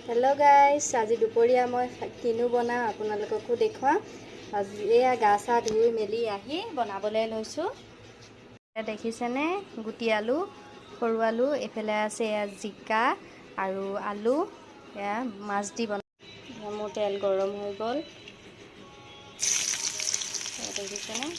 Hello guys, आज दुपरिया मैं किनु बना आपनालोकको देखुवाम। आज एया गा सा धुई मेली आही बनाबले लैसो। देखिसेने गुटी आलू, सरू आलू, एफाले आछे जिका आरु आलू, एया माछ दी बना। मोर तेल गरम हो गल। देखिसेने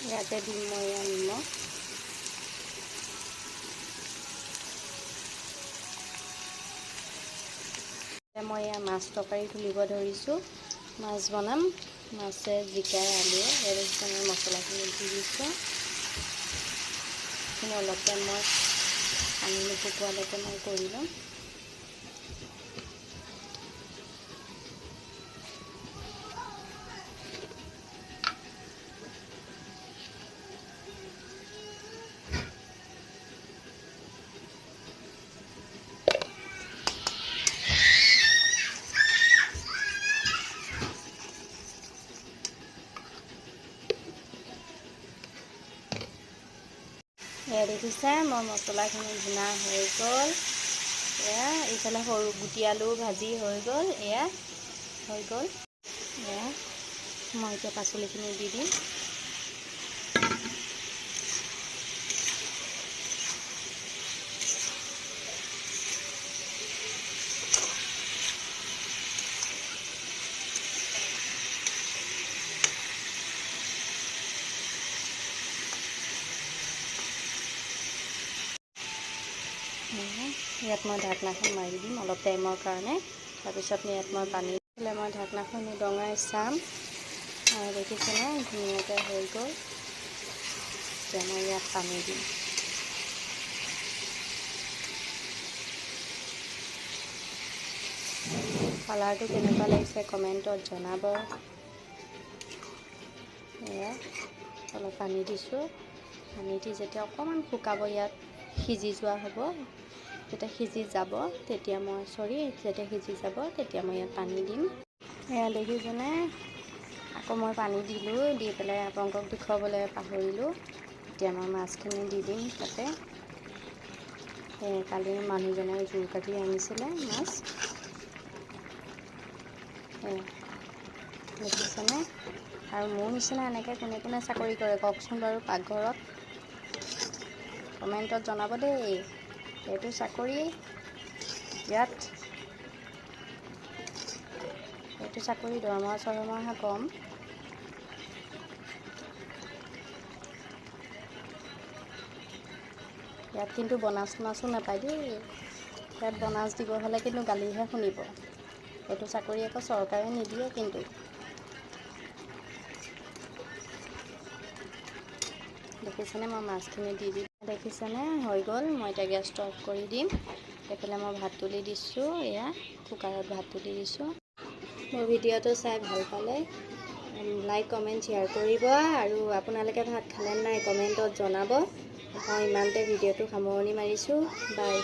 ইয়াতে দিম মই নিমখ। মই মাছ তৰকাৰী তুলিব ধৰিছোঁ। মাছ বনাম, মাছে জিকাই আলুৱে এৰেঞ্জ মছলাখিনি দি দিছোঁ। অলপ টাইম মই পানী নুশুকোৱালৈকে মই কৰি ল'ম। এয়া দেখিছে মই মছলাখিনি ভুনা হৈ গ'ল। এয়া এইফালে সৰু গুটি আলু ভাজি হৈ গ'ল। এয়া হৈ গ'ল। এয়া মই এতিয়া পাচলিখিনি দি দিম। ইয়াত মই ঢাকনাখন মাৰি দিম অলপ টাইমৰ কাৰণে। তাৰপিছত ইয়াত মই পানী দিলে মই ঢাকনাখন উদঙাই চাম। আৰু দেখিছেনে ধুনীয়াকৈ হৈ গ'ল। এতিয়া মই ইয়াত পানী দিম। কালাৰটো কেনেকুৱা লাগিছে কমেণ্টত জনাব। এয়া অলপ পানী দিছোঁ। পানী দি যেতিয়া অকণমান শুকাব, ইয়াত সিজি যোৱা হ'ব, যেতিয়া সিজি যাব তেতিয়া মই ইয়াত পানী দিম। এয়া দেখিছেনে আকৌ মই পানী দিলোঁ। দি পেলাই আপোনালোকক দেখুৱাবলৈ পাহৰিলোঁ। এতিয়া মই মাছখিনি দি দিম তাতে। কালি মানুহজনে জোৰ কাটি আনিছিলে মাছ। দেখিছেনে? আৰু মোৰ নিচিনা এনেকৈ কোনে কোনে চাকৰি কৰে কওকচোন বাৰু পাকঘৰত। কমেণ্টত জনাব দেই। এইটো চাকৰি, এইটো চাকৰি দৰমহা কম। ইয়াত কিন্তু বনাছ চনাছো নাপায় দেই। ইয়াত বনাছ দিব হ'লে কিন্তু গালিহে শুনিব। এইটো চাকৰি আকৌ চৰকাৰে নিদিয়ে কিন্তু। দেখিছেনে মই মাছখিনি দি দিম। দেখিছেনে হৈ গ'ল। মই এতিয়া গেছটো অফ কৰি দিম। এইফালে মই ভাত তুলি দিছোঁ। এয়া কুকাৰত ভাত তুলি দিছোঁ। মোৰ ভিডিঅ'টো চাই ভাল পালে লাইক কমেণ্ট শ্বেয়াৰ কৰিব। আৰু আপোনালোকে ভাত খালে নাই কমেণ্টত জনাব। মই ইমানতে ভিডিঅ'টো সামৰণি মাৰিছোঁ। বাই।